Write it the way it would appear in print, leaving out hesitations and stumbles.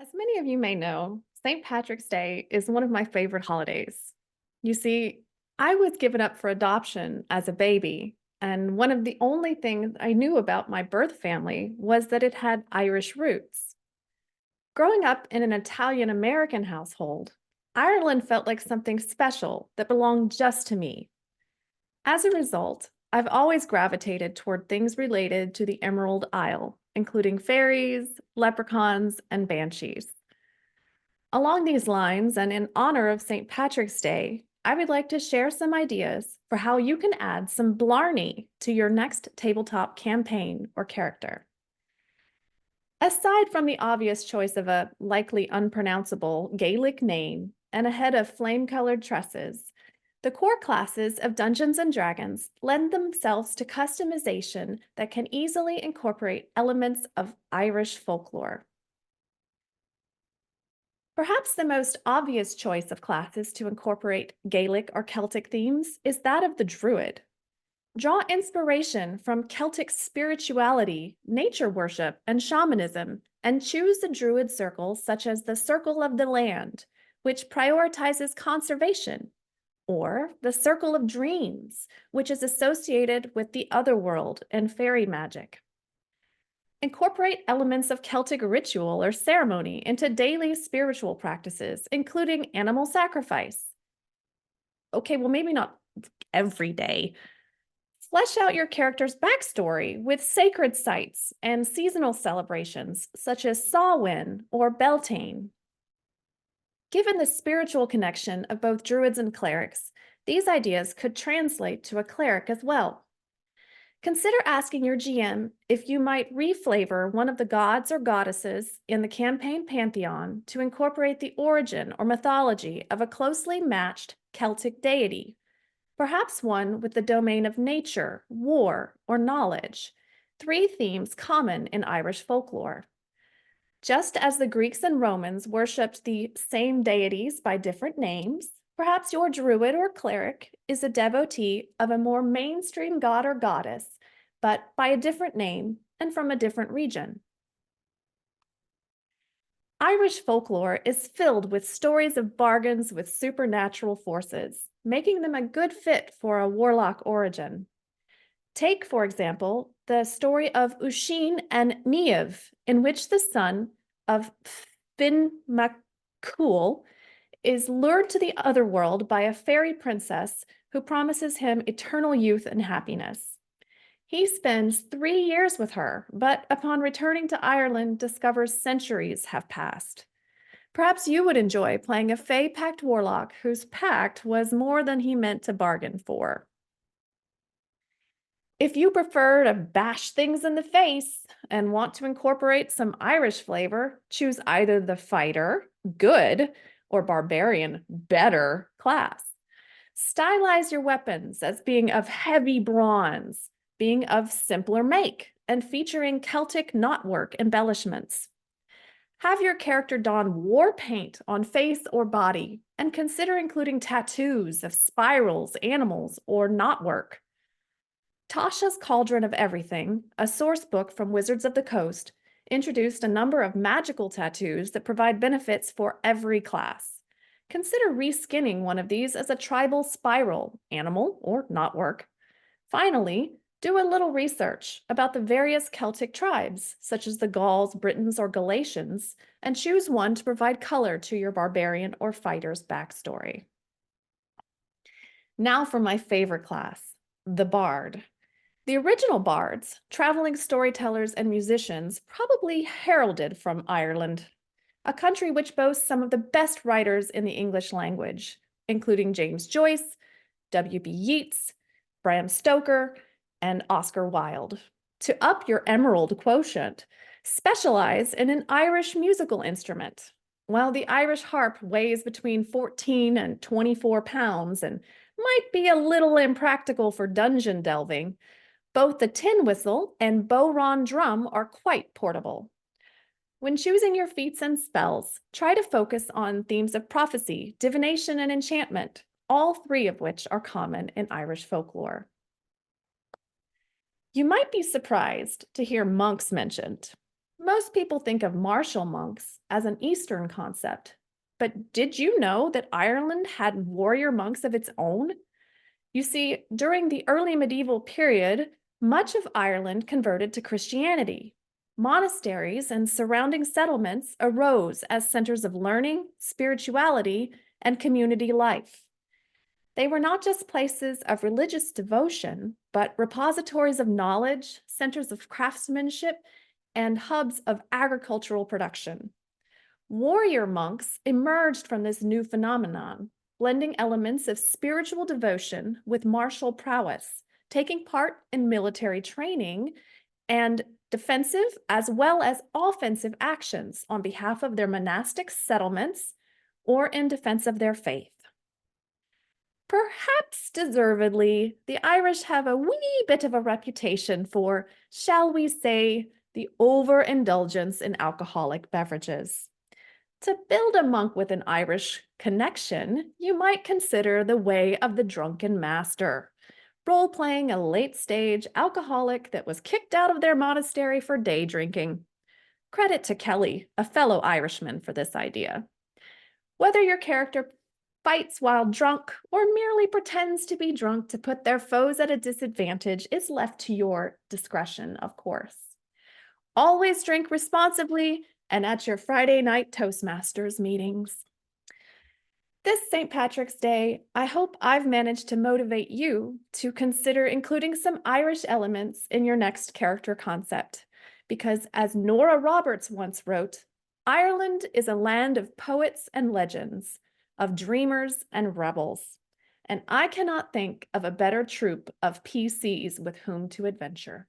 As many of you may know, St. Patrick's Day is one of my favorite holidays. You see, I was given up for adoption as a baby, and one of the only things I knew about my birth family was that it had Irish roots. Growing up in an Italian American household, Ireland felt like something special that belonged just to me. As a result, I've always gravitated toward things related to the Emerald Isle, including fairies, leprechauns, and banshees. Along these lines, and in honor of St. Patrick's Day, I would like to share some ideas for how you can add some Blarney to your next tabletop campaign or character. Aside from the obvious choice of a likely unpronounceable Gaelic name and a head of flame-colored tresses, the core classes of Dungeons and Dragons lend themselves to customization that can easily incorporate elements of Irish folklore. Perhaps the most obvious choice of classes to incorporate Gaelic or Celtic themes is that of the Druid. Draw inspiration from Celtic spirituality, nature worship, and shamanism, and choose a Druid circle such as the Circle of the Land, which prioritizes conservation, or the Circle of Dreams, which is associated with the otherworld and fairy magic. Incorporate elements of Celtic ritual or ceremony into daily spiritual practices, including animal sacrifice. Okay, well, maybe not every day. Flesh out your character's backstory with sacred sites and seasonal celebrations, such as Samhain or Beltane. Given the spiritual connection of both druids and clerics, these ideas could translate to a cleric as well. Consider asking your GM if you might reflavor one of the gods or goddesses in the campaign pantheon to incorporate the origin or mythology of a closely matched Celtic deity, perhaps one with the domain of nature, war, or knowledge, three themes common in Irish folklore. Just as the Greeks and Romans worshipped the same deities by different names, perhaps your druid or cleric is a devotee of a more mainstream god or goddess, but by a different name and from a different region. Irish folklore is filled with stories of bargains with supernatural forces, making them a good fit for a warlock origin. Take, for example, the story of Uiscin and Niamh, in which the son of Finn MacCool is lured to the otherworld by a fairy princess who promises him eternal youth and happiness. He spends 3 years with her, but upon returning to Ireland, discovers centuries have passed. Perhaps you would enjoy playing a Fey-pact warlock whose pact was more than he meant to bargain for. If you prefer to bash things in the face and want to incorporate some Irish flavor, choose either the fighter, good, or barbarian, better class. Stylize your weapons as being of heavy bronze, being of simpler make, and featuring Celtic knotwork embellishments. Have your character don war paint on face or body, and consider including tattoos of spirals, animals, or knotwork. Tasha's Cauldron of Everything, a source book from Wizards of the Coast, introduced a number of magical tattoos that provide benefits for every class. Consider reskinning one of these as a tribal spiral, animal, or knotwork. Finally, do a little research about the various Celtic tribes, such as the Gauls, Britons, or Galatians, and choose one to provide color to your barbarian or fighter's backstory. Now for my favorite class, the Bard. The original bards, traveling storytellers and musicians, probably heralded from Ireland, a country which boasts some of the best writers in the English language, including James Joyce, W.B. Yeats, Bram Stoker, and Oscar Wilde. To up your emerald quotient, specialize in an Irish musical instrument. While the Irish harp weighs between 14 and 24 pounds and might be a little impractical for dungeon delving, both the tin whistle and bodhrán drum are quite portable. When choosing your feats and spells, try to focus on themes of prophecy, divination, and enchantment, all three of which are common in Irish folklore. You might be surprised to hear monks mentioned. Most people think of martial monks as an Eastern concept. But did you know that Ireland had warrior monks of its own? You see, during the early medieval period, much of Ireland converted to Christianity. Monasteries and surrounding settlements arose as centers of learning, spirituality, and community life. They were not just places of religious devotion, but repositories of knowledge, centers of craftsmanship, and hubs of agricultural production. Warrior monks emerged from this new phenomenon, blending elements of spiritual devotion with martial prowess, taking part in military training and defensive as well as offensive actions on behalf of their monastic settlements or in defense of their faith. Perhaps deservedly, the Irish have a wee bit of a reputation for, shall we say, the overindulgence in alcoholic beverages. To build a monk with an Irish connection, you might consider the way of the drunken master, role-playing a late-stage alcoholic that was kicked out of their monastery for day drinking. Credit to Kelly, a fellow Irishman, for this idea. Whether your character fights while drunk or merely pretends to be drunk to put their foes at a disadvantage is left to your discretion, of course. Always drink responsibly and at your Friday night Toastmasters meetings. This St. Patrick's Day, I hope I've managed to motivate you to consider including some Irish elements in your next character concept. Because as Nora Roberts once wrote, Ireland is a land of poets and legends, of dreamers and rebels. And I cannot think of a better troop of PCs with whom to adventure.